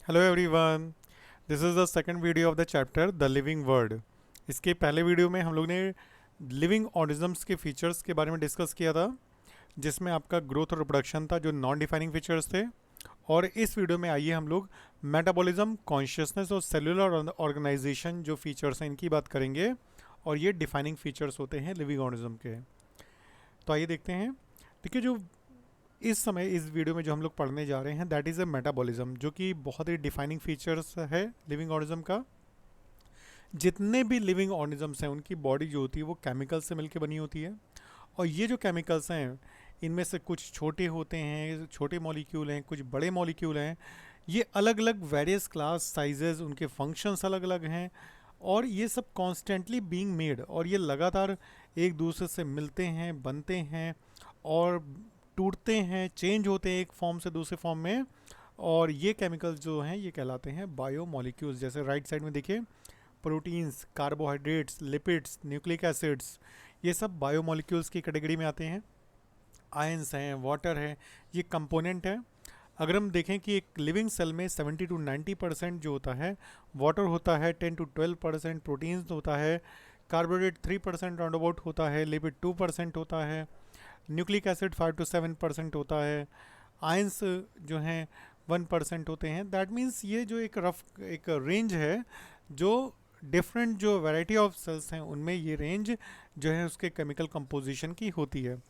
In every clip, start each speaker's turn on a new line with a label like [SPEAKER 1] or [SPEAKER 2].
[SPEAKER 1] Hello everyone, this is the second video of the chapter the living world. इसके पहले video में हम लोग ने लिविंग ऑर्गेनिजम्स के फीचर्स के बारे में डिस्कस किया था, जिसमें आपका ग्रोथ और रिप्रोडक्शन था जो नॉन डिफाइनिंग फीचर्स थे। और इस वीडियो में आइए हम लोग मेटाबॉलिज्म, कॉन्शियसनेस और सेलुलर ऑर्गेनाइजेशन जो फीचर्स हैं इनकी बात करेंगे। और ये डिफाइनिंग फीचर्स होते हैं लिविंग ऑर्गेनिज्म के। तो आइए देखते हैं। देखिए, जो इस समय इस वीडियो में जो हम लोग पढ़ने जा रहे हैं दैट इज़ अ मेटाबॉलिज्म, जो कि बहुत ही डिफाइनिंग फीचर्स है लिविंग ऑर्गेनिज्म का। जितने भी लिविंग ऑर्गेनिजम्स हैं उनकी बॉडी जो होती है वो केमिकल से मिलकर बनी होती है। और ये जो केमिकल्स हैं इनमें से कुछ छोटे होते हैं, छोटे मॉलिक्यूल हैं, कुछ बड़े मॉलिक्यूल हैं। ये अलग अलग वेरियस क्लास साइजेस, उनके फंक्शंस अलग अलग हैं। और ये सब कॉन्स्टेंटली बीइंग मेड, और ये लगातार एक दूसरे से मिलते हैं, बनते हैं और टूटते हैं, चेंज होते हैं एक फॉर्म से दूसरे फॉर्म में। और ये केमिकल्स जो हैं ये कहलाते हैं बायोमोलिक्यूल्स। जैसे राइट साइड में देखिए, proteins, carbohydrates, lipids, nucleic acids, ये सब बायोमोलिक्यूल्स की कैटेगरी में आते हैं। आयंस हैं, वाटर है, ये कंपोनेंट है। अगर हम देखें कि एक लिविंग सेल में 70 to 90% जो होता है वाटर होता है, 10 to 12% प्रोटीन्स होता है, कार्बोहाइड्रेट 3% राउंड अबाउट होता है, लिपिड 2% होता है, न्यूक्लिक एसिड 5 to 7% होता है, आयंस जो हैं 1% होते हैं। दैट मीन्स ये जो एक रफ एक रेंज है, जो डिफरेंट जो वैरायटी ऑफ सेल्स हैं उनमें ये रेंज जो है उसके केमिकल कंपोजिशन की होती है।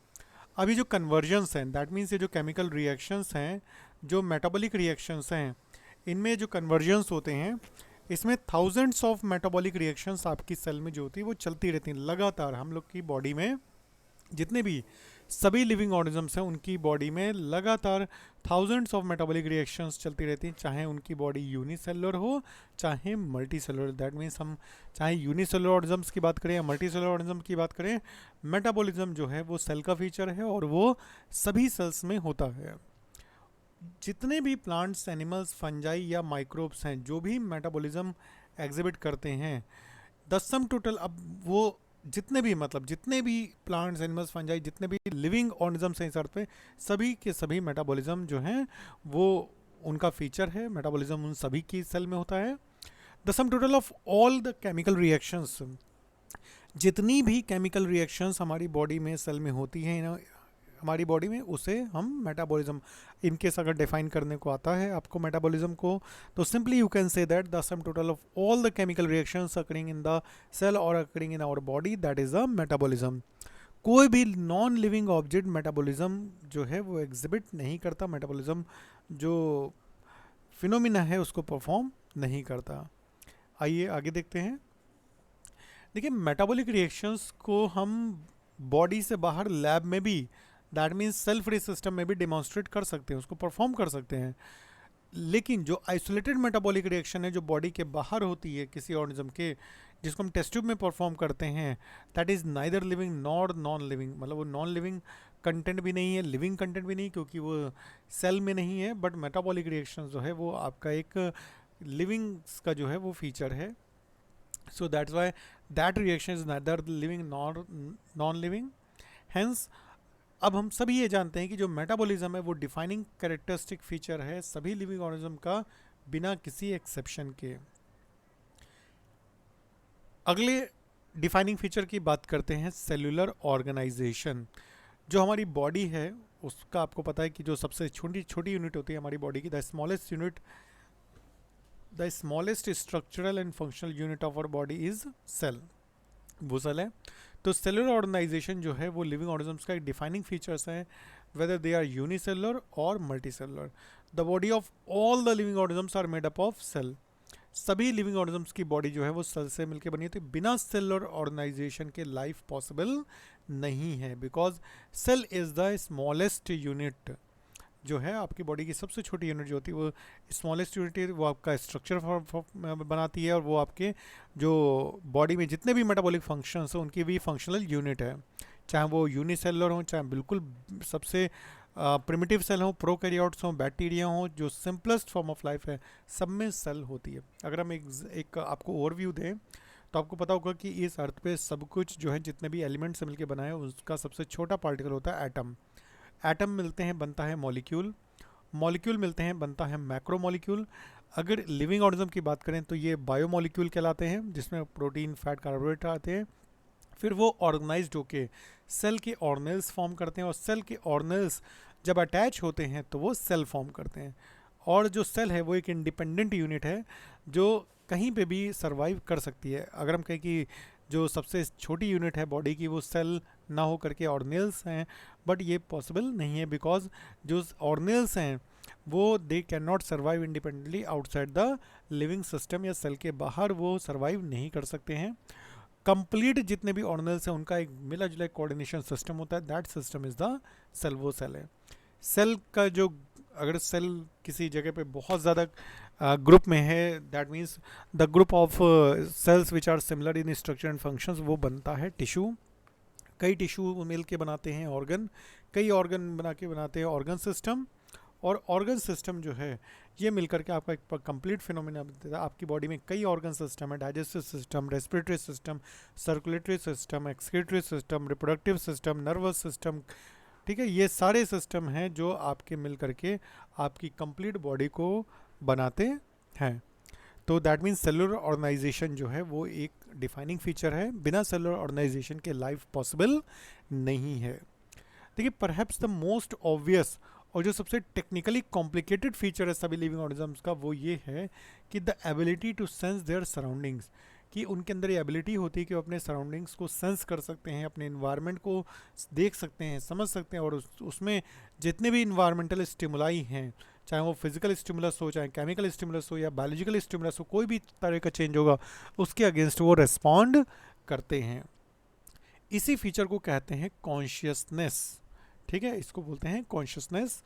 [SPEAKER 1] अभी जो कन्वर्जन्स हैं, दैट मीन्स ये जो केमिकल रिएक्शंस हैं, जो मेटाबॉलिक रिएक्शंस हैं, इनमें जो कन्वर्जन्स होते हैं, इसमें थाउजेंड्स ऑफ मेटाबॉलिक रिएक्शंस आपकी सेल में जो होती है वो चलती रहती हैं लगातार। हम लोग की बॉडी में जितने भी सभी लिविंग ऑर्गेनिजम्स हैं उनकी बॉडी में लगातार थाउजेंड्स ऑफ मेटाबॉलिक रिएक्शंस चलती रहती हैं, चाहे उनकी बॉडी यूनिसेलुलर हो चाहे मल्टी सेलुलर। दैट मीन्स हम चाहे यूनिसेलुलर ऑर्गेनिजम्स की बात करें या मल्टी सेलुलर ऑर्गेनिज्म की बात करें, मेटाबॉलिज्म जो है वो सेल का फीचर है और वो सभी सेल्स में होता है। जितने भी प्लांट्स, एनिमल्स, फंजाई या माइक्रोब्स हैं जो भी मेटाबॉलिज्म एग्जिबिट करते हैं, द सम टोटल, अब वो जितने भी मतलब जितने भी प्लांट्स, एनिमल्स, फंजाई, जितने भी लिविंग ऑर्गेनिजम्स हैं इस अर्थ पे, सभी के सभी मेटाबॉलिज्म जो हैं वो उनका फीचर है। मेटाबॉलिज्म उन सभी की सेल में होता है। The sum total of all the chemical reactions, जितनी भी केमिकल रिएक्शंस हमारी बॉडी में, सेल में होती हैं हमारी बॉडी में, उसे हम मेटाबॉलिज्म, इनकेस अगर डिफाइन करने को आता है आपको मेटाबॉलिज्म को, तो simply you can say that the sum total of all the chemical reactions occurring in the cell और occurring in our body, that is a metabolism. कोई भी नॉन लिविंग ऑब्जेक्ट मेटाबॉलिज्म जो है वो एग्जिबिट नहीं करता, मेटाबॉलिज्म जो phenomena है उसको परफॉर्म नहीं करता। आइए आगे देखते हैं। देखिए, मेटाबॉलिक रिएक्शंस को हम बॉडी से बाहर लैब में भी, that means cell free system में भी डिमॉन्स्ट्रेट कर सकते हैं, उसको परफॉर्म कर सकते हैं। लेकिन जो आइसोलेटेड मेटाबॉलिक रिएक्शन है जो बॉडी के बाहर होती है किसी ऑर्गेनिज्म के, जिसको हम टेस्ट ट्यूब में परफॉर्म करते हैं, that is neither living nor non living. मतलब वो नॉन लिविंग कंटेंट भी नहीं है, लिविंग कंटेंट भी नहीं, क्योंकि वो सेल में नहीं है। बट मेटाबॉलिक रिएक्शन जो है वो आपका एक लिविंग का जो है वो फीचर है। So that's why that reaction is neither living nor non living. Hence अब हम सभी ये जानते हैं कि जो मेटाबॉलिज्म है वो डिफाइनिंग कैरेक्टरिस्टिक फीचर है सभी लिविंग ऑर्गेनिज्म का, बिना किसी एक्सेप्शन के। अगले डिफाइनिंग फीचर की बात करते हैं सेलुलर ऑर्गेनाइजेशन। जो हमारी बॉडी है उसका आपको पता है कि जो सबसे छोटी छोटी यूनिट होती है हमारी बॉडी की, the smallest unit, the smallest structural and functional unit of our body is cell, वो सेल है। तो सेलुलर ऑर्गेनाइजेशन जो है वो लिविंग ऑर्गेनिजम्स का एक डिफाइनिंग फीचर्स है, वेदर दे आर यूनिसेलुलर और multicellular. The body of all the living organisms are made up of cell. सभी लिविंग ऑर्गेनिजम्स की बॉडी जो है वो सेल से मिलकर बनी होती है। बिना सेलुलर ऑर्गेनाइजेशन के लाइफ पॉसिबल नहीं है, because cell is the smallest unit जो है आपकी बॉडी की सबसे छोटी यूनिट जो होती है वो स्मॉलेस्ट यूनिट है, वो आपका स्ट्रक्चर बनाती है और वो आपके जो बॉडी में जितने भी मेटाबॉलिक फंक्शंस हैं उनकी भी फंक्शनल यूनिट है। चाहे वो यूनिसेलुलर हो, चाहे बिल्कुल सबसे प्रिमिटिव सेल हो, प्रोकैरियोट्स हो, बैक्टीरिया हो, जो सिंपलेस्ट फॉर्म ऑफ लाइफ है, सब में सेल होती है। अगर हम एक आपको ओवरव्यू दें तो आपको पता होगा कि इस अर्थ पे सब कुछ जो है जितने भी एलिमेंट से मिलकर बना है उसका सबसे छोटा पार्टिकल होता है एटम। एटम मिलते हैं बनता है मॉलिक्यूल, मॉलिक्यूल मिलते हैं बनता है मैक्रो मॉलिक्यूल। अगर लिविंग ऑर्गेनिज्म की बात करें तो ये बायोमोलिक्यूल कहलाते हैं, जिसमें प्रोटीन, फैट, कार्बोहाइड्रेट आते हैं। फिर वो ऑर्गेनाइज्ड होके सेल के ऑर्गेनेल्स फॉर्म करते हैं, और सेल के ऑर्गेनेल्स जब अटैच होते हैं तो वो सेल फॉर्म करते हैं। और जो सेल है वो एक इंडिपेंडेंट यूनिट है जो कहीं पे भी सरवाइव कर सकती है। अगर हम कहें कि जो सबसे छोटी यूनिट है बॉडी की वो सेल ना हो करके ऑर्गेनेल्स हैं, बट ये पॉसिबल नहीं है, बिकॉज जो ऑर्गेनेल्स हैं वो they can not survive independently outside the living system, या सेल के बाहर वो सर्वाइव नहीं कर सकते हैं। कंप्लीट जितने भी ऑर्गेनेल्स हैं उनका एक मिला जुला कोऑर्डिनेशन सिस्टम होता है, that system is the cell. वो सेल है। सेल का जो, अगर सेल किसी जगह पे बहुत ज़्यादा ग्रुप में है, that means the group of cells which are similar in structure and functions, वो बनता है टिश्यू। कई टिश्यू मिल के बनाते हैं ऑर्गन, कई ऑर्गन बना के बनाते हैं ऑर्गन सिस्टम। और ऑर्गन सिस्टम जो है ये मिलकर के आपका एक कंप्लीट फिनोमिना देता है। आपकी बॉडी में कई ऑर्गन सिस्टम है, digestive system, respiratory system, circulatory system, excretory system, reproductive system, nervous system. ठीक है, ये सारे सिस्टम हैं जो आपके मिल करके आपकी कंप्लीट बॉडी को बनाते हैं। तो दैट मीन्स सेलुलर ऑर्गेनाइजेशन जो है वो एक डिफाइनिंग फीचर है। बिना सेलुलर ऑर्गेनाइजेशन के लाइफ पॉसिबल नहीं है। देखिए, परहैप्स द मोस्ट ऑब्वियस और जो सबसे टेक्निकली कॉम्प्लिकेटेड फीचर है सभी लिविंग ऑर्गेनिजम्स का, वो ये है कि the ability to sense their surroundings, कि उनके अंदर ये एबिलिटी होती है कि वो अपने सराउंडिंग्स को सेंस कर सकते हैं, अपने इन्वायरमेंट को देख सकते हैं, समझ सकते हैं, और उसमें जितने भी इन्वायरमेंटल स्टिमुलाई हैं, चाहे वो फिजिकल स्टिमुलस हो, चाहे केमिकल स्टिमुलस हो, या बायोलॉजिकल स्टिमुलस हो, कोई भी तरह का चेंज होगा उसके अगेंस्ट वो रेस्पॉन्ड करते हैं। इसी फीचर को कहते हैं कॉन्शियसनेस। ठीक है, इसको बोलते हैं कॉन्शियसनेस।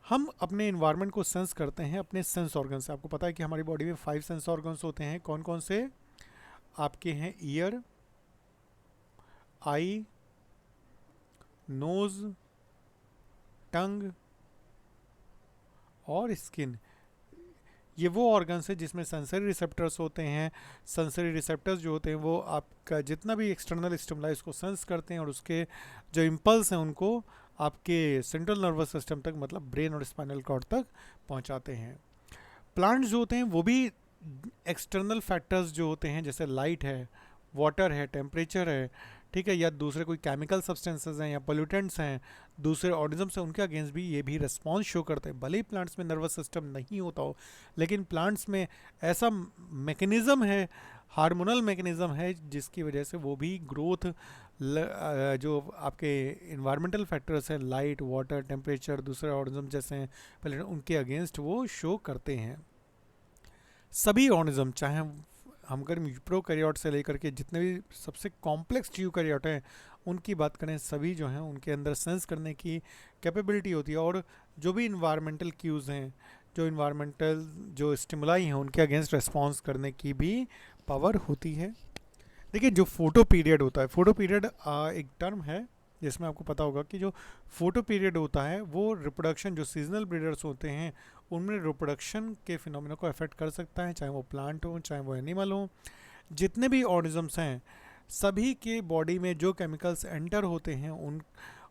[SPEAKER 1] हम अपने इन्वायरमेंट को सेंस करते हैं अपने सेंस ऑर्गन से। आपको पता है कि हमारी बॉडी में 5 सेंस ऑर्गन्स होते हैं। कौन कौन से? आपके हैं ईयर, आई, नोज, टंग और स्किन। ये वो ऑर्गन्स है जिसमें सेंसरी रिसेप्टर्स होते हैं। सेंसरी रिसेप्टर्स जो होते हैं वो आपका जितना भी एक्सटर्नल स्टिमुलाई उसको सेंस करते हैं, और उसके जो इम्पल्स हैं उनको आपके सेंट्रल नर्वस सिस्टम तक, मतलब ब्रेन और स्पाइनल कॉर्ड तक पहुंचाते हैं। प्लांट्स जो होते हैं वो भी एक्सटर्नल फैक्टर्स जो होते हैं, जैसे लाइट है, वाटर है, टेम्परेचर है, ठीक है, या दूसरे कोई केमिकल सब्सटेंसेस हैं या पोल्यूटेंट्स हैं, दूसरे ऑर्गेनिजम्स हैं, उनके अगेंस्ट भी ये भी रिस्पॉन्स शो करते हैं। भले ही प्लांट्स में नर्वस सिस्टम नहीं होता हो, लेकिन प्लांट्स में ऐसा मैकेनिज्म है, हार्मोनल मैकेनिज्म है, जिसकी वजह से वो भी ग्रोथ, जो आपके इन्वायरमेंटल फैक्टर्स हैं, लाइट, वाटर, टेम्परेचर, दूसरे ऑर्गेनिज्म जैसे हैं पहले, उनके अगेंस्ट वो शो करते हैं। सभी ऑर्गेनिज्म, चाहे हम अगर यूप्रोकैरियोट से लेकर के जितने भी सबसे कॉम्प्लेक्स यूकैरियोट हैं उनकी बात करें, सभी जो हैं उनके अंदर सेंस करने की कैपेबिलिटी होती है, और जो भी इन्वायरमेंटल क्यूज़ हैं, जो इन्वायरमेंटल जो स्टिमुलाई हैं, उनके अगेंस्ट रेस्पॉन्स करने की भी पावर होती है। देखिए, जो फोटो पीरियड होता है, फोटो पीरियड एक टर्म है जिसमें आपको पता होगा कि जो फोटो पीरियड होता है वो रिप्रोडक्शन, जो सीजनल ब्रीडर्स होते हैं उनमें रिप्रोडक्शन के फिनोमिना को अफेक्ट कर सकता है, चाहे वो प्लांट हो चाहे वो एनिमल हो। जितने भी ऑर्गेनिजम्स हैं सभी के बॉडी में जो केमिकल्स एंटर होते हैं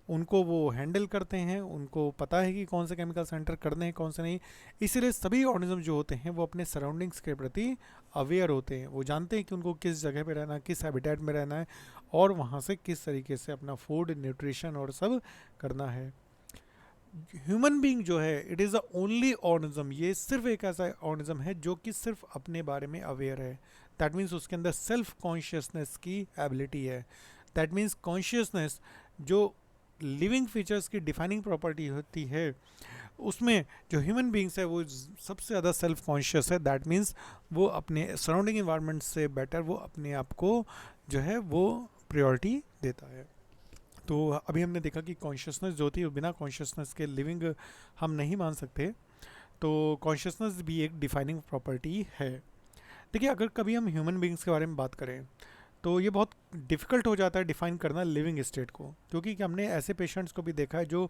[SPEAKER 1] उनको वो हैंडल करते हैं, उनको पता है कि कौन से केमिकल्स एंटर करने हैं कौन से नहीं। इसीलिए सभी ऑर्गेनिज्म जो होते हैं वो अपने सराउंडिंग्स के प्रति अवेयर होते हैं। वो जानते हैं कि उनको किस जगह पे रहना है, किस हैबिटेट में रहना है, और वहाँ से किस तरीके से अपना फूड, न्यूट्रिशन और सब करना है। ह्यूमन बीइंग जो है, it is the only organism, ये सिर्फ एक ऐसा ऑर्गेनिज्म है जो कि सिर्फ अपने बारे में अवेयर है। दैट मीन्स उसके अंदर सेल्फ कॉन्शियसनेस की एबिलिटी है। दैट मीन्स कॉन्शियसनेस जो लिविंग फीचर्स की डिफाइनिंग प्रॉपर्टी होती है, उसमें जो ह्यूमन बींग्स है वो सबसे ज़्यादा सेल्फ कॉन्शियस है। दैट मीन्स वो अपने सराउंडिंग इन्वायरमेंट से बेटर वो अपने आप को जो है वो प्रायोरिटी देता है। तो अभी हमने देखा कि कॉन्शियसनेस जो होती है, बिना कॉन्शियसनेस के लिविंग हम नहीं मान सकते। तो कॉन्शियसनेस भी एक डिफाइनिंग प्रॉपर्टी है। देखिए, अगर कभी हम ह्यूमन बींग्स के बारे में बात करें तो ये बहुत डिफ़िकल्ट हो जाता है डिफ़ाइन करना लिविंग स्टेट को, क्योंकि हमने ऐसे पेशेंट्स को भी देखा है जो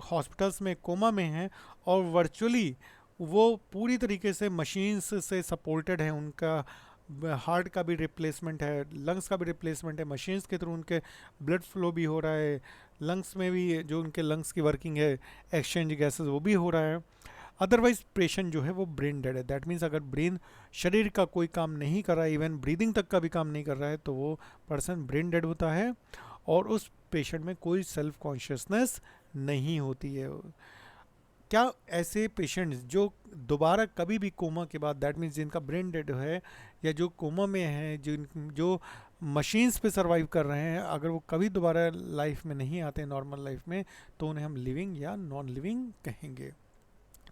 [SPEAKER 1] हॉस्पिटल्स में कोमा में हैं और वर्चुअली वो पूरी तरीके से मशीन्स से सपोर्टेड है। उनका हार्ट का भी रिप्लेसमेंट है, लंग्स का भी रिप्लेसमेंट है, मशीन्स के थ्रू उनके ब्लड फ्लो भी हो रहा है, लंग्स में भी जो उनके लंग्स की वर्किंग है, एक्सचेंज गैसेस वो भी हो रहा है। अदरवाइज पेशेंट जो है वो ब्रेन डेड है। दैट मीन्स अगर ब्रेन, शरीर का कोई काम नहीं कर रहा है, इवन ब्रीदिंग तक का भी काम नहीं कर रहा है, तो वो पर्सन ब्रेन डेड होता है और उस पेशेंट में कोई सेल्फ कॉन्शियसनेस नहीं होती है। क्या ऐसे पेशेंट्स जो दोबारा कभी भी कोमा के बाद, दैट मीन्स जिनका ब्रेन डेड है या जो कोमा में है, जो मशीन्स पे सरवाइव कर रहे हैं, अगर वो कभी दोबारा लाइफ में नहीं आते नॉर्मल लाइफ में, तो उन्हें हम लिविंग या नॉन लिविंग कहेंगे।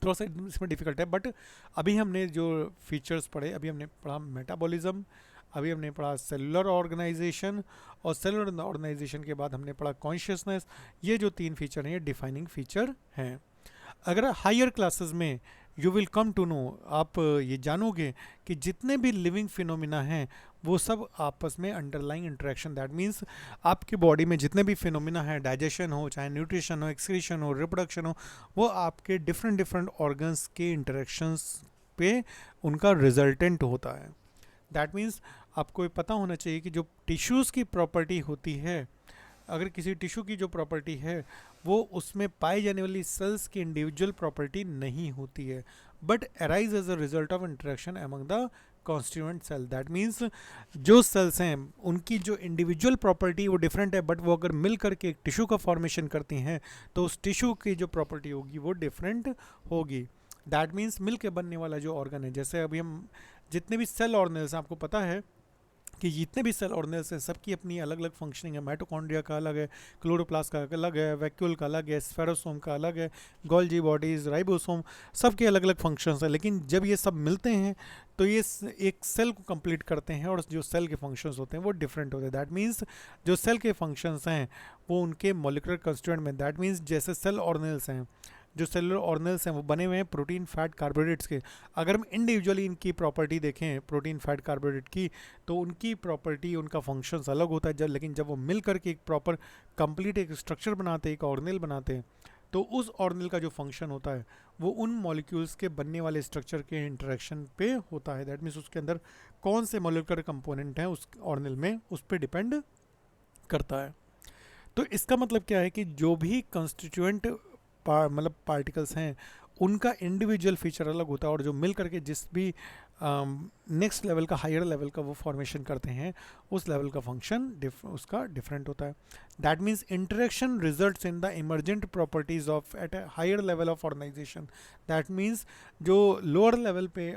[SPEAKER 1] थोड़ा सा इसमें डिफिकल्ट है, बट अभी हमने जो फीचर्स पढ़े, अभी हमने पढ़ा मेटाबॉलिज्म, अभी हमने पढ़ा सेलुलर ऑर्गेनाइजेशन, और सेलुलर ऑर्गेनाइजेशन के बाद हमने पढ़ा कॉन्शियसनेस। ये जो 3 फीचर हैं ये डिफाइनिंग फीचर हैं। अगर हायर क्लासेस में you will come to know, आप ये जानोगे कि जितने भी लिविंग फिनोमिना हैं वो सब आपस में अंडरलाइंग इंटरेक्शन, दैट मीन्स आपकी बॉडी में जितने भी फिनोमिना हैं, डाइजेशन हो, चाहे न्यूट्रिशन हो, एक्सक्रीशन हो, रिप्रोडक्शन हो, वो आपके डिफरेंट डिफरेंट ऑर्गन्स के इंटरेक्शंस पे उनका रिजल्टेंट होता है। दैट मीन्स आपको ये पता होना चाहिए कि जो टिश्यूज़ की प्रॉपर्टी होती है, अगर किसी टिश्यू की जो प्रॉपर्टी है वो उसमें पाई जाने वाली सेल्स की इंडिविजुअल प्रॉपर्टी नहीं होती है, but arise as a result of interaction among the constituent cell. That means जो सेल्स हैं उनकी जो इंडिविजुअल प्रॉपर्टी वो डिफरेंट है, बट वो अगर मिल करके एक टिश्यू का फॉर्मेशन करती हैं तो उस टिश्यू की जो प्रॉपर्टी होगी वो डिफरेंट होगी। दैट मीन्स मिल के बनने वाला जो ऑर्गन है, जैसे अभी हम जितने भी सेल ऑर्गेनेल्स, आपको पता है कि जितने भी सेल ऑर्गेनेल्स हैं सबकी अपनी अलग अलग फंक्शनिंग है। माइटोकॉन्ड्रिया का अलग है, क्लोरोप्लास्ट का अलग है, वैक्यूल का अलग है, स्फेरोसोम का अलग है, गोल्जी बॉडीज, राइबोसोम, सबके अलग अलग फंक्शंस हैं। लेकिन जब ये सब मिलते हैं तो ये एक सेल को कंप्लीट करते हैं और जो सेल के फंक्शंस होते हैं वो डिफरेंट होते हैं। दैट मीन्स जो सेल के फंक्शंस हैं वो उनके मॉलिक्यूलर कंस्टिट्यूएंट में, दैट मीन्स जैसे सेल ऑर्गेनेल्स हैं, जो सेलुलर ऑर्गेनेल्स हैं वो बने हुए हैं प्रोटीन, फैट, कार्बोहाइड्रेट्स के। अगर हम इंडिविजुअली इनकी प्रॉपर्टी देखें प्रोटीन, फैट, कार्बोहाइड्रेट की, तो उनकी प्रॉपर्टी, उनका फंक्शंस अलग होता है। लेकिन जब वो मिल करके एक प्रॉपर कंप्लीट एक स्ट्रक्चर बनाते हैं, एक ऑर्गेनेल बनाते हैं, तो उस ऑर्गेनेल का जो फंक्शन होता है वो उन मॉलिक्यूल्स के बनने वाले स्ट्रक्चर के इंटरेक्शन पे होता है। दैट मीन्स उसके अंदर कौन से मॉलिक्यूलर कंपोनेंट हैं उस ऑर्गेनेल में, उस पर डिपेंड करता है। तो इसका मतलब क्या है कि जो भी कंस्टिट्यूएंट मतलब पार्टिकल्स हैं उनका इंडिविजुअल फीचर अलग होता है, और जो मिल करके जिस भी नेक्स्ट लेवल का, हायर लेवल का वो फॉर्मेशन करते हैं, उस लेवल का फंक्शन उसका डिफरेंट होता है। That means interaction results in the emergent properties of at a higher level of organisation. That means जो लोअर लेवल पे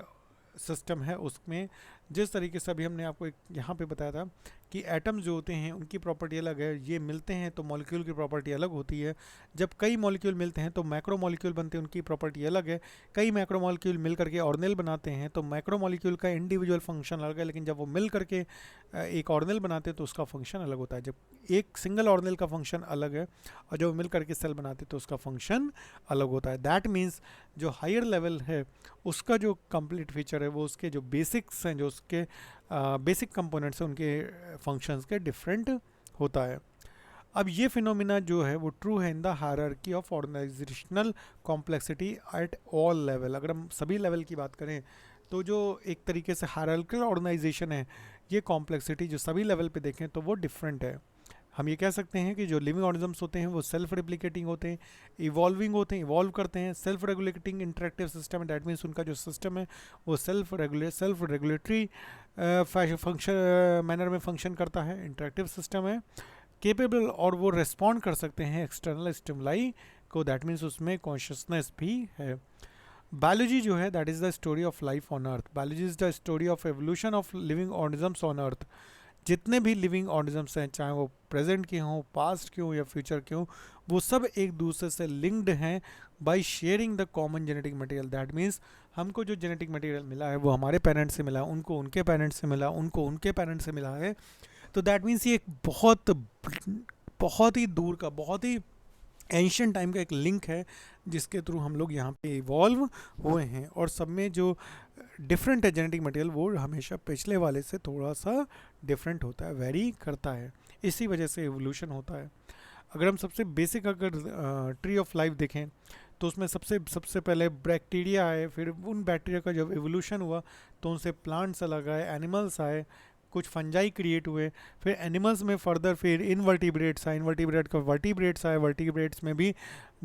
[SPEAKER 1] सिस्टम है उसमें जिस तरीके से अभी हमने आपको यहाँ पे बताया था कि एटम्स जो होते हैं उनकी प्रॉपर्टी अलग है, ये मिलते हैं तो मॉलिक्यूल की प्रॉपर्टी अलग होती है। जब कई मॉलिक्यूल मिलते हैं तो मैक्रो मॉलिक्यूल बनते हैं, उनकी प्रॉपर्टी अलग है। कई मैक्रो मॉलिक्यूल मिल करके ऑर्गेनेल बनाते हैं तो मैक्रो मॉलिक्यूल का इंडिविजुअल फंक्शन अलग है, लेकिन जब वो मिल करके एक ऑर्गेनेल बनाते हैं तो उसका फंक्शन अलग होता है। जब एक सिंगल ऑर्गेनेल का फंक्शन अलग है और जब मिल करके सेल बनाते हैं तो उसका फंक्शन अलग होता है। दैट मीन्स जो हायर लेवल है उसका जो कंप्लीट फीचर है वो उसके जो बेसिक्स हैं, जो उसके बेसिक कंपोनेंट्स हैं, उनके फंक्शंस के डिफरेंट होता है। अब ये फिनोमिना जो है वो ट्रू है in the hierarchy of organisational complexity at all level. अगर हम सभी लेवल की बात करें तो जो एक तरीके से हायरार्किकल ऑर्गेनाइजेशन है, ये कॉम्प्लेक्सिटी जो सभी लेवल पे देखें तो वो डिफरेंट है। हम ये कह सकते हैं कि जो लिविंग ऑर्गेनिजम्स होते हैं वो सेल्फ रेप्लिकेटिंग होते हैं, इवॉल्विंग होते हैं, इवॉल्व करते हैं, सेल्फ रेगुलेटिंग इंटरेक्टिव सिस्टम है। दैट मीन्स उनका जो सिस्टम है वो सेल्फ रेगुलेटरी फंक्शन मैनर में फंक्शन करता है, इंटरेक्टिव सिस्टम है, केपेबल, और वो रिस्पॉन्ड कर सकते हैं एक्सटर्नल स्टिमुलाई को। दैट मीन्स उसमें कॉन्शियसनेस भी है। बायोलॉजी जो है that is the story of life on earth. Biology is the story of evolution of living organisms on earth. जितने भी लिविंग ऑर्गेनिजम्स हैं, चाहे वो प्रेजेंट के हों, पास्ट के हों या फ्यूचर के हों, वो सब एक दूसरे से लिंक्ड हैं by sharing the common genetic material. That means हमको जो जेनेटिक मटेरियल मिला है वो हमारे पेरेंट्स से मिला, उनको उनके पेरेंट्स से मिला, उनको उनके पेरेंट्स से मिला है। तो दैट मीन्स ये एक बहुत ही दूर का, बहुत ही एंशियंट टाइम का एक लिंक है जिसके थ्रू हम लोग यहाँ पे इवॉल्व हुए हैं, और सब में जो डिफरेंट है जेनेटिक मटेरियल वो हमेशा पिछले वाले से थोड़ा सा डिफरेंट होता है, वेरी करता है। इसी वजह से एवोल्यूशन होता है। अगर हम सबसे बेसिक अगर ट्री ऑफ लाइफ देखें तो उसमें सबसे पहले बैक्टीरिया आए, फिर उन बैक्टीरिया का जब एवोल्यूशन हुआ तो उनसे प्लांट्स अलग आए, एनिमल्स आए, कुछ फंजाई क्रिएट हुए, फिर एनिमल्स में फर्दर फिर इनवर्टिब्रेट्स आए, इनवर्टिब्रेट का वर्टिब्रेट्स आए, वर्टिब्रेट्स में भी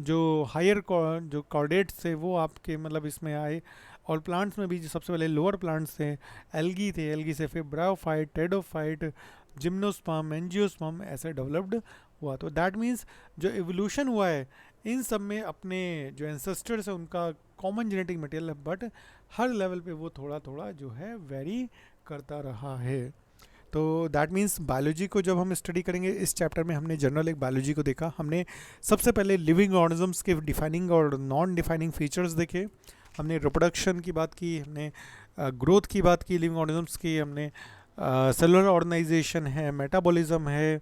[SPEAKER 1] जो हायर जो कॉर्डेट्स थे वो आपके मतलब इसमें आए, और प्लांट्स में भी जो सबसे पहले लोअर प्लांट्स थे, एल्गी थे, एल्गी से फिर ब्रायोफाइट, टेडोफाइट, जिम्नोस्पर्म, एंजियोस्पर्म ऐसे डेवलप्ड हुआ। तो दैट मीन्स जो एवोल्यूशन हुआ है इन सब में अपने जो एंसेस्टर्स है उनका कॉमन जेनेटिक मटेरियल है, बट हर लेवल पे वो थोड़ा थोड़ा जो है वेरी करता रहा है। तो दैट मीन्स बायोलॉजी को जब हम स्टडी करेंगे, इस चैप्टर में हमने जनरल एक बायोलॉजी को देखा, हमने सबसे पहले लिविंग ऑर्गेनिजम्स के डिफाइनिंग और नॉन डिफाइनिंग फीचर्स देखे, हमने रिप्रोडक्शन की बात की, हमने ग्रोथ की बात की लिविंग ऑर्गेनिजम्स की, हमने सेलुलर ऑर्गेनाइजेशन है, मेटाबॉलिज्म है,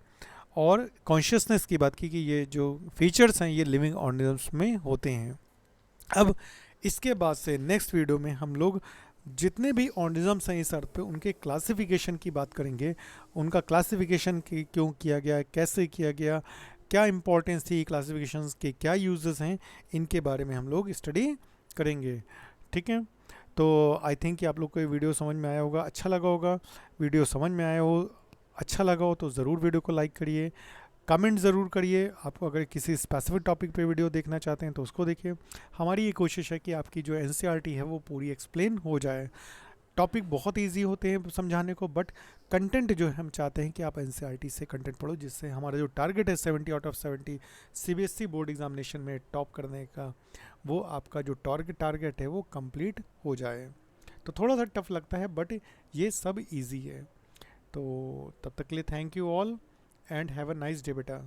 [SPEAKER 1] और कॉन्शियसनेस की बात की कि ये जो फीचर्स हैं ये लिविंग ऑर्गेनिजम्स में होते हैं। अब इसके बाद से नेक्स्ट वीडियो में हम लोग जितने भी ऑर्गेनिजम्स हैं इस अर्थ पे उनके क्लासिफिकेशन की बात करेंगे, उनका क्लासिफिकेशन क्यों किया गया, कैसे किया गया, क्या इंपॉर्टेंस थी क्लासिफिकेशंस के, क्या यूजेस हैं, इनके बारे में हम लोग स्टडी करेंगे। ठीक है, तो आई थिंक कि आप लोग को ये वीडियो समझ में आया होगा, अच्छा लगा होगा। वीडियो समझ में आया हो, अच्छा लगा हो तो ज़रूर वीडियो को लाइक करिए, कमेंट ज़रूर करिए। आपको अगर किसी स्पेसिफिक टॉपिक पे वीडियो देखना चाहते हैं तो उसको देखिए। हमारी ये कोशिश है कि आपकी जो एनसीईआरटी है वो पूरी एक्सप्लेन हो जाए। टॉपिक बहुत इजी होते हैं समझाने को, बट कंटेंट जो है हम चाहते हैं कि आप एनसीईआरटी से कंटेंट पढ़ो, जिससे हमारा जो टारगेट है 70 out of 70 CBSE board examination में टॉप करने का, वो आपका जो टारगेट है वो कंप्लीट हो जाए। तो थोड़ा सा टफ लगता है बट ये सब ईजी है। तो तब तक के लिए thank you all and have a nice day बेटा।